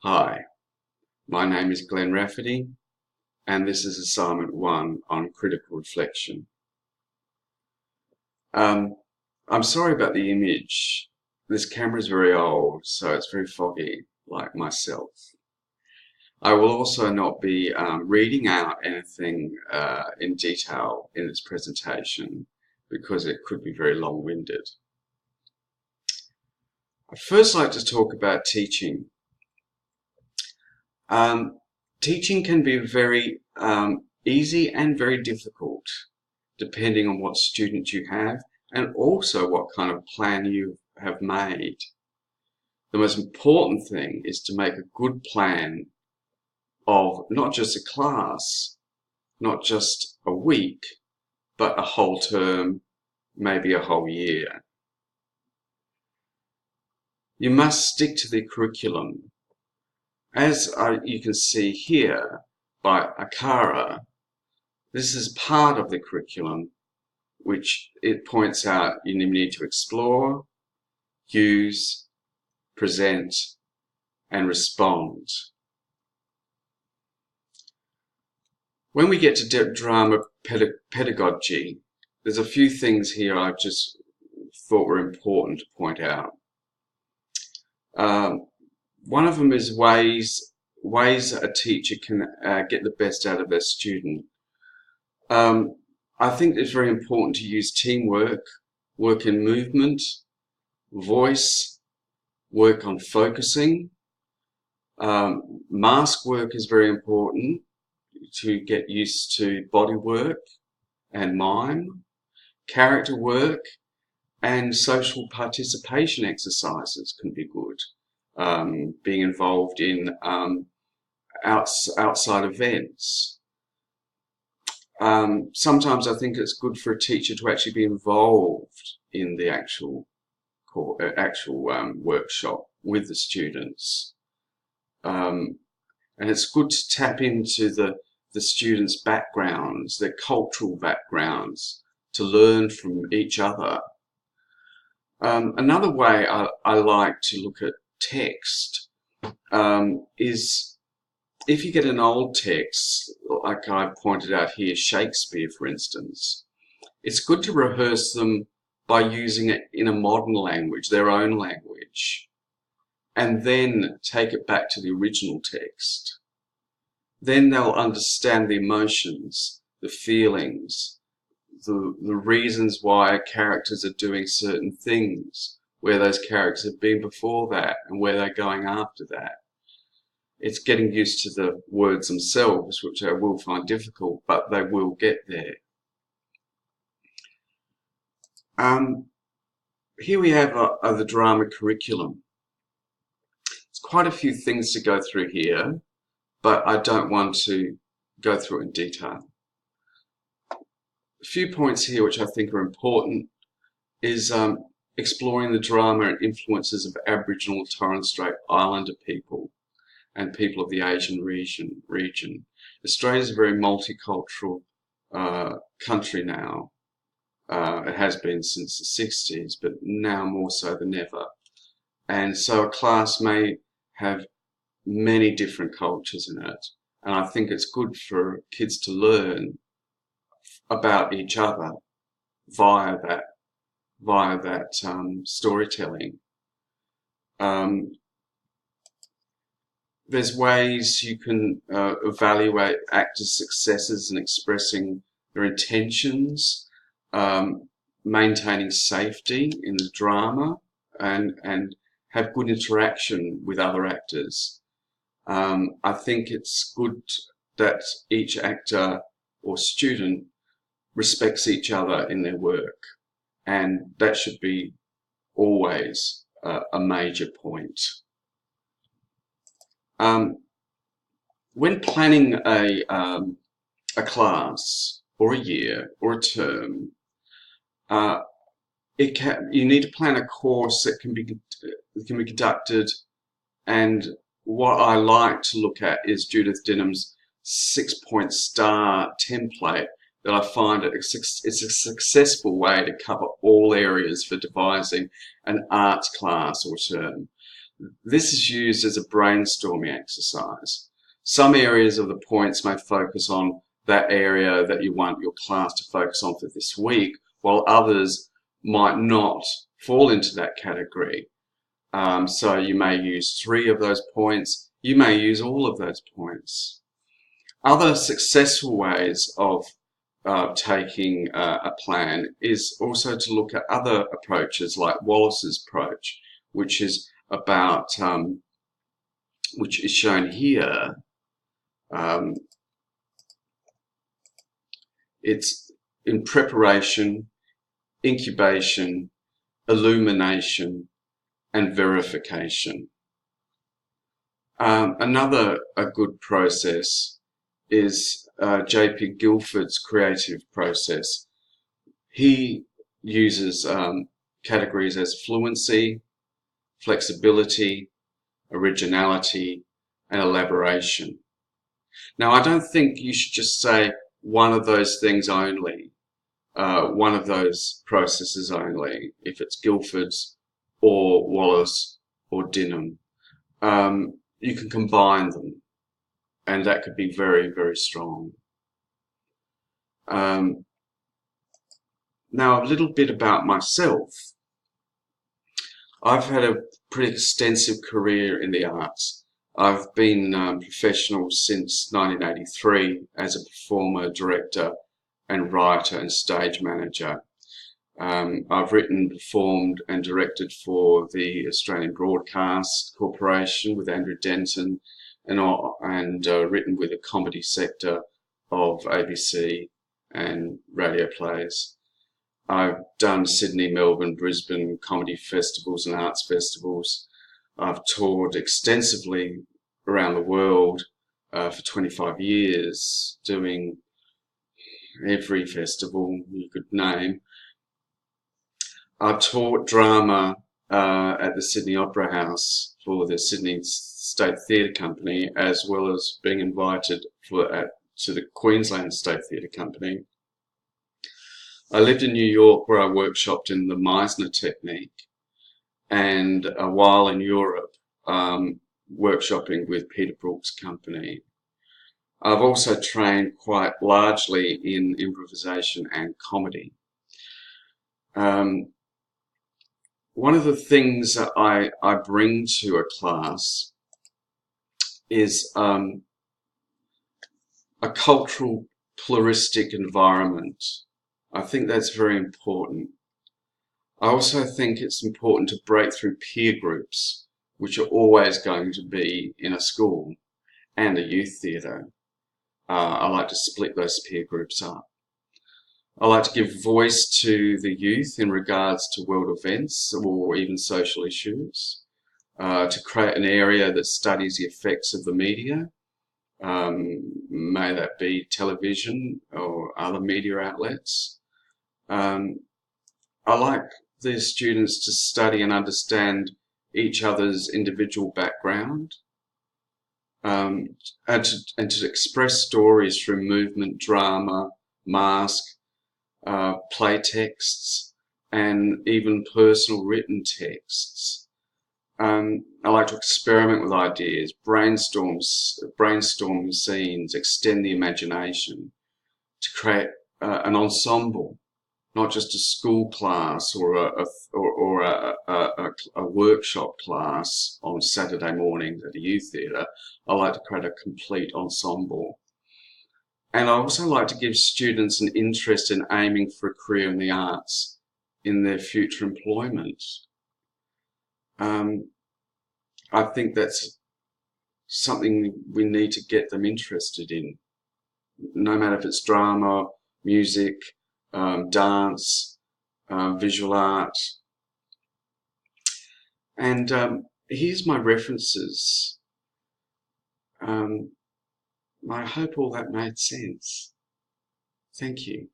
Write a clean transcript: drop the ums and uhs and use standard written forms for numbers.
Hi, my name is Glenn Rafferty, and this is assignment 1 on critical reflection. I'm sorry about the image. This camera is very old, so it's very foggy, like myself. I will also not be reading out anything in detail in this presentation because it could be very long-winded. I'd first like to talk about teaching. Teaching can be very easy and very difficult, depending on what student you have and also what kind of plan you have made. The most important thing is to make a good plan of not just a class, not just a week, but a whole term, maybe a whole year. You must stick to the curriculum. As you can see here by Akara, this is part of the curriculum, which it points out you need to explore, use, present, and respond. When we get to drama pedagogy, there's a few things here I just thought were important to point out. One of them is ways a teacher can get the best out of their student. I think it's very important to use teamwork, work in movement, voice, work on focusing. Mask work is very important to get used to body work and mime, character work, and social participation exercises can be good. Being involved in outside events. Sometimes I think it's good for a teacher to actually be involved in the actual workshop with the students. And it's good to tap into the students' backgrounds, their cultural backgrounds, to learn from each other. Another way I like to look at text is if you get an old text, like I pointed out here, Shakespeare, for instance, it's good to rehearse them by using it in a modern language, their own language, and then take it back to the original text. Then they'll understand the emotions, the feelings, the reasons why characters are doing certain things, where those characters have been before that and where they're going after that. It's getting used to the words themselves, which I will find difficult, but they will get there. Here we have the drama curriculum. It's quite a few things to go through here, but I don't want to go through it in detail. A few points here which I think are important is exploring the drama and influences of Aboriginal and Torres Strait Islander people and people of the Asian region. Australia is a very multicultural country now. It has been since the 60s, but now more so than ever. And so a class may have many different cultures in it. And I think it's good for kids to learn about each other via that storytelling. There's ways you can evaluate actors' successes in expressing their intentions, maintaining safety in the drama, and have good interaction with other actors. I think it's good that each actor or student respects each other in their work, and that should be always a major point. When planning a class or a year or a term, you need to plan a course that can be conducted, and what I like to look at is Judith Dinham's 6-point STAR template that I find it's a successful way to cover all areas for devising an arts class or term. This is used as a brainstorming exercise. Some areas of the points may focus on that area that you want your class to focus on for this week, while others might not fall into that category. So you may use 3 of those points, you may use all of those points. Other successful ways of taking a plan is also to look at other approaches like Wallace's approach, which is about, which is shown here. It's in preparation, incubation, illumination, and verification. Another good process is J.P. Guilford's creative process. He uses categories as fluency, flexibility, originality, and elaboration. Now, I don't think you should just say one of those things only, one of those processes only, if it's Guilford's or Wallace or Dinham. You can combine them, and that could be very, very strong. Now, a little bit about myself. I've had a pretty extensive career in the arts. I've been professional since 1983 as a performer, director, and writer and stage manager. I've written, performed, and directed for the Australian Broadcast Corporation with Andrew Denton, and written with the comedy sector of ABC and radio plays. I've done Sydney, Melbourne, Brisbane comedy festivals and arts festivals. I've toured extensively around the world for 25 years, doing every festival you could name. I've taught drama at the Sydney Opera House for the Sydney State Theatre Company, as well as being invited to the Queensland State Theatre Company. I lived in New York, where I workshopped in the Meisner technique, and a while in Europe, workshopping with Peter Brook's company. I've also trained quite largely in improvisation and comedy. One of the things that I bring to a class is a cultural pluralistic environment. I think that's very important. I also think it's important to break through peer groups, which are always going to be in a school and a youth theatre. I like to split those peer groups up. I like to give voice to the youth in regards to world events or even social issues, to create an area that studies the effects of the media, may that be television or other media outlets. I like the students to study and understand each other's individual background, and to express stories through movement, drama, mask, play texts, and even personal written texts. I like to experiment with ideas, brainstorm scenes, extend the imagination to create an ensemble, not just a school class or a workshop class on Saturday mornings at a youth theatre. I like to create a complete ensemble. And I also like to give students an interest in aiming for a career in the arts in their future employment. I think that's something we need to get them interested in, no matter if it's drama, music, dance, visual art. And here's my references. I hope all that made sense. Thank you.